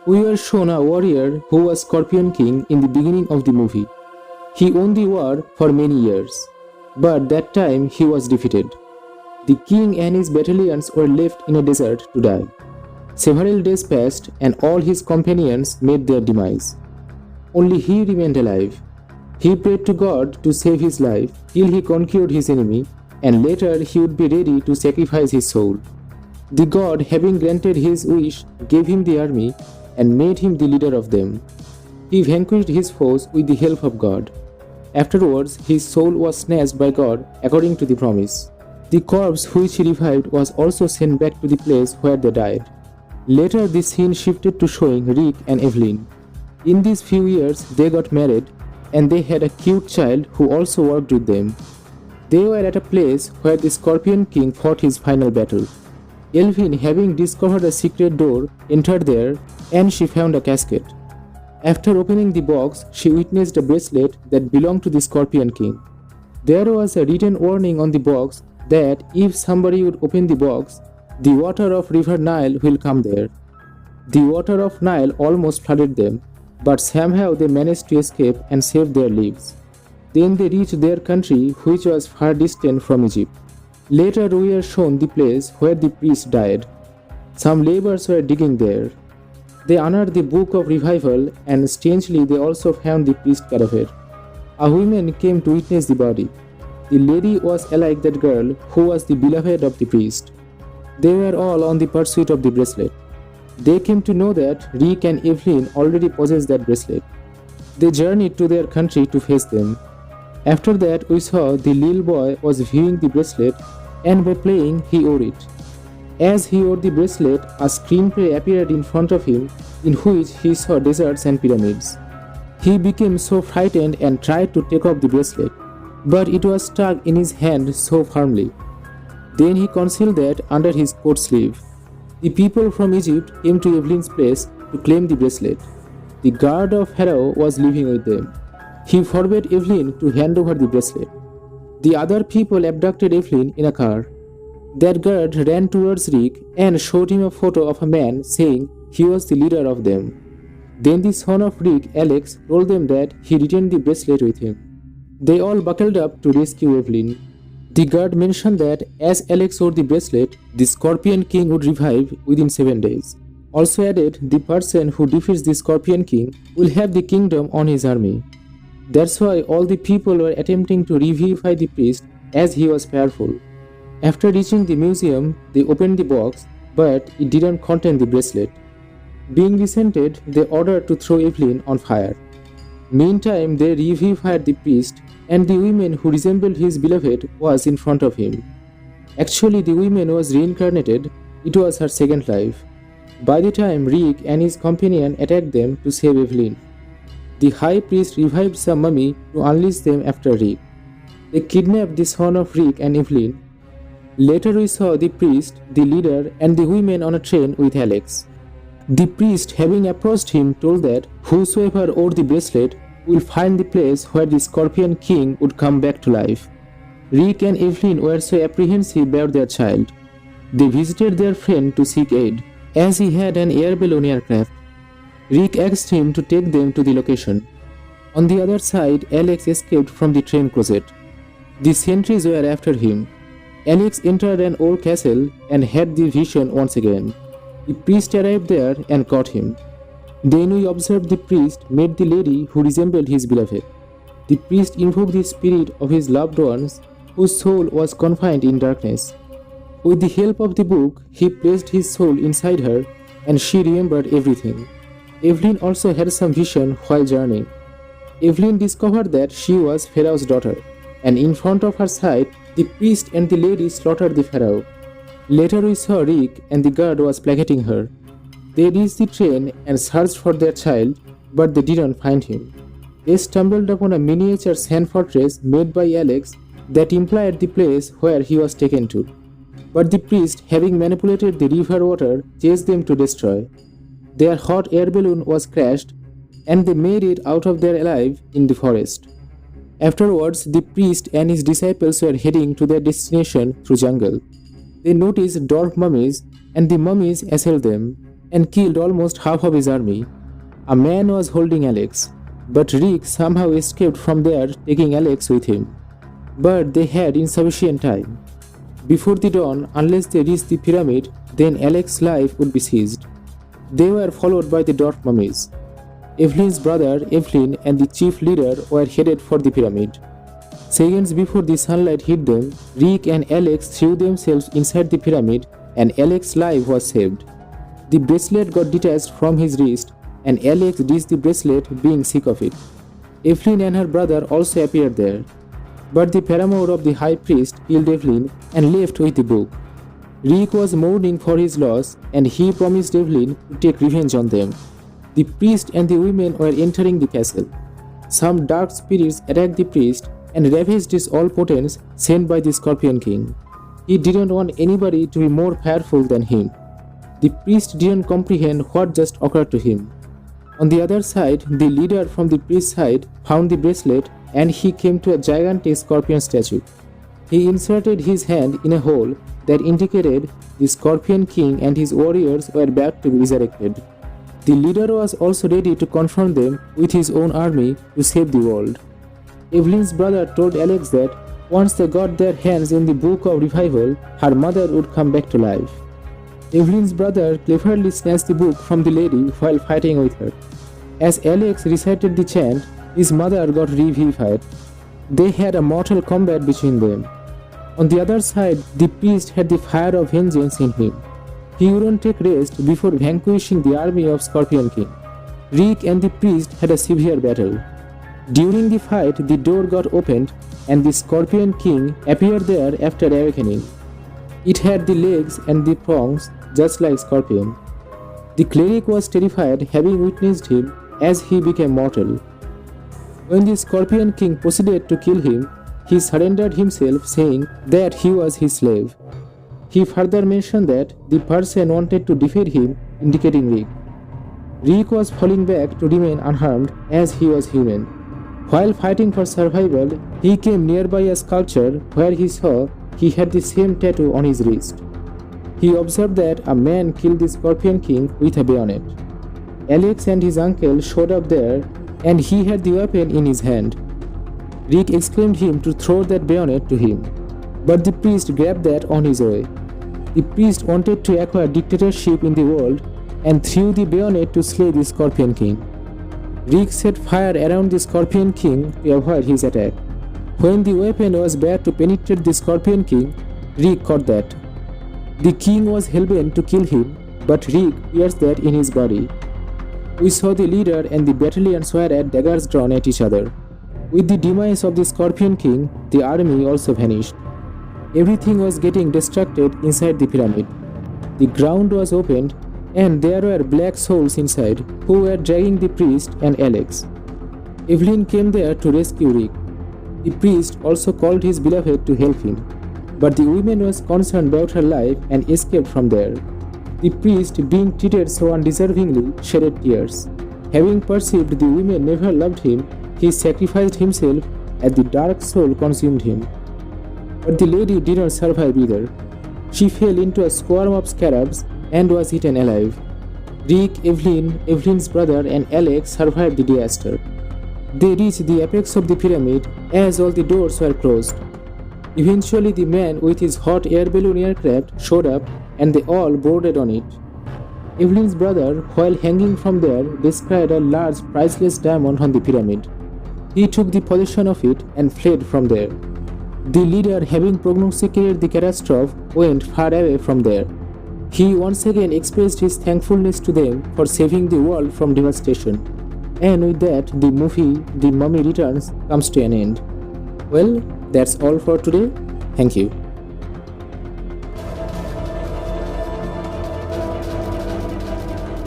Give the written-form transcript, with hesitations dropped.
We were shown a warrior who was Scorpion King in the beginning of the movie. He won the war for many years, but that time he was defeated. The king and his battalions were left in a desert to die. Several days passed and all his companions met their demise. Only he remained alive. He prayed to God to save his life till he conquered his enemy, and later he would be ready to sacrifice his soul. The god, having granted his wish, gave him the army and made him the leader of them. He vanquished his foes with the help of God. Afterwards, his soul was snatched by God according to the promise. The corpse which he revived was also sent back to the place where they died. Later, the scene shifted to showing Rick and Evelyn. In these few years, they got married and they had a cute child who also worked with them. They were at a place where the Scorpion King fought his final battle. Evelyn, having discovered a secret door, entered there and she found a casket. After opening the box, she witnessed a bracelet that belonged to the Scorpion King. There was a written warning on the box that if somebody would open the box, the water of River Nile will come there. The water of Nile almost flooded them, but somehow they managed to escape and save their lives. Then they reached their country, which was far distant from Egypt. Later we are shown the place where the priest died. Some laborers were digging there. They unearthed the Book of Revival, and strangely they also found the priest cadaver. A woman came to witness the body. The lady was like that girl who was the beloved of the priest. They were all on the pursuit of the bracelet. They came to know that Rick and Evelyn already possessed that bracelet. They journeyed to their country to face them. After that, we saw the little boy was viewing the bracelet, and by playing, he wore it. As he wore the bracelet, a screenplay appeared in front of him in which he saw deserts and pyramids. He became so frightened and tried to take off the bracelet, but it was stuck in his hand so firmly. Then he concealed that under his coat sleeve. The people from Egypt came to Evelyn's place to claim the bracelet. The guard of Pharaoh was living with them. He forbade Evelyn to hand over the bracelet. The other people abducted Evelyn in a car. That guard ran towards Rick and showed him a photo of a man saying he was the leader of them. Then the son of Rick, Alex, told them that he retained the bracelet with him. They all buckled up to rescue Evelyn. The guard mentioned that as Alex wore the bracelet, the Scorpion King would revive within 7 days. Also added, the person who defeats the Scorpion King will have the kingdom on his army. That's why all the people were attempting to revivify the priest as he was powerful. After reaching the museum, they opened the box, but it didn't contain the bracelet. Being resented, they ordered to throw Evelyn on fire. Meantime, they revivified the priest, and the woman who resembled his beloved was in front of him. Actually, the woman was reincarnated. It was her second life. By the time Rick and his companion attacked them to save Evelyn, the high priest revived some mummy to unleash them after Rick. They kidnapped the son of Rick and Evelyn. Later we saw the priest, the leader, and the women on a train with Alex. The priest, having approached him, told that whosoever wore the bracelet will find the place where the Scorpion King would come back to life. Rick and Evelyn were so apprehensive about their child. They visited their friend to seek aid, as he had an air balloon aircraft. Rick asked him to take them to the location. On the other side, Alex escaped from the train closet. The sentries were after him. Alex entered an old castle and had the vision once again. The priest arrived there and caught him. Then we observed the priest met the lady who resembled his beloved. The priest invoked the spirit of his loved ones whose soul was confined in darkness. With the help of the book, he placed his soul inside her and she remembered everything. Evelyn also had some vision while journeying. Evelyn discovered that she was Pharaoh's daughter, and in front of her sight, the priest and the lady slaughtered the Pharaoh. Later we saw Rick and the guard was placating her. They reached the train and searched for their child, but they didn't find him. They stumbled upon a miniature sand fortress made by Alex that implied the place where he was taken to. But the priest, having manipulated the river water, chased them to destroy. Their hot air balloon was crashed, and they made it out of there alive in the forest. Afterwards, the priest and his disciples were heading to their destination through jungle. They noticed dwarf mummies, and the mummies assailed them, and killed almost half of his army. A man was holding Alex, but Rick somehow escaped from there, taking Alex with him. But they had insufficient time. Before the dawn, unless they reached the pyramid, then Alex's life would be seized. They were followed by the Dot Mummies. Evelyn's brother, Evelyn, and the chief leader were headed for the pyramid. Seconds before the sunlight hit them, Rick and Alex threw themselves inside the pyramid and Alex's life was saved. The bracelet got detached from his wrist and Alex ditched the bracelet, being sick of it. Evelyn and her brother also appeared there. But the paramour of the high priest killed Evelyn and left with the book. Rick was mourning for his loss and he promised Evelyn to take revenge on them. The priest and the women were entering the castle. Some dark spirits attacked the priest and ravaged his all potence sent by the Scorpion King. He didn't want anybody to be more powerful than him. The priest didn't comprehend what just occurred to him. On the other side, the leader from the priest's side found the bracelet and he came to a gigantic scorpion statue. He inserted his hand in a hole that indicated the Scorpion King and his warriors were about to be resurrected. The leader was also ready to confront them with his own army to save the world. Evelyn's brother told Alex that once they got their hands in the Book of Revival, her mother would come back to life. Evelyn's brother cleverly snatched the book from the lady while fighting with her. As Alex recited the chant, his mother got revivified. They had a mortal combat between them. On the other side, the priest had the fire of vengeance in him. He wouldn't take rest before vanquishing the army of Scorpion King. Rick and the priest had a severe battle. During the fight, the door got opened and the Scorpion King appeared there after awakening. It had the legs and the prongs just like Scorpion. The cleric was terrified, having witnessed him as he became mortal. When the Scorpion King proceeded to kill him, he surrendered himself, saying that he was his slave. He further mentioned that the person wanted to defeat him, indicating Rick. Rick was falling back to remain unharmed as he was human. While fighting for survival, he came nearby a sculpture where he saw he had the same tattoo on his wrist. He observed that a man killed the Scorpion King with a bayonet. Alex and his uncle showed up there and he had the weapon in his hand. Rick exclaimed him to throw that bayonet to him, but the priest grabbed that on his way. The priest wanted to acquire dictatorship in the world and threw the bayonet to slay the Scorpion King. Rick set fire around the Scorpion King to avoid his attack. When the weapon was about to penetrate the Scorpion King, Rick caught that. The king was hellbent to kill him, but Rick pierced that in his body. We saw the leader and the battalions were at daggers drawn at each other. With the demise of the Scorpion King, the army also vanished. Everything was getting distracted inside the pyramid. The ground was opened and there were black souls inside who were dragging the priest and Alex. Evelyn came there to rescue Rick. The priest also called his beloved to help him, but the woman was concerned about her life and escaped from there. The priest, being treated so undeservingly, shedded tears. Having perceived the woman never loved him, he sacrificed himself as the dark soul consumed him. But the lady didn't survive either. She fell into a swarm of scarabs and was eaten alive. Rick, Evelyn, Evelyn's brother and Alex survived the disaster. They reached the apex of the pyramid as all the doors were closed. Eventually the man with his hot air balloon aircraft showed up and they all boarded on it. Evelyn's brother, while hanging from there, descried a large priceless diamond on the pyramid. He took the possession of it and fled from there. The leader, having prognosticated the catastrophe, went far away from there. He once again expressed his thankfulness to them for saving the world from devastation. And with that, the movie The Mummy Returns comes to an end. Well, that's all for today. Thank you.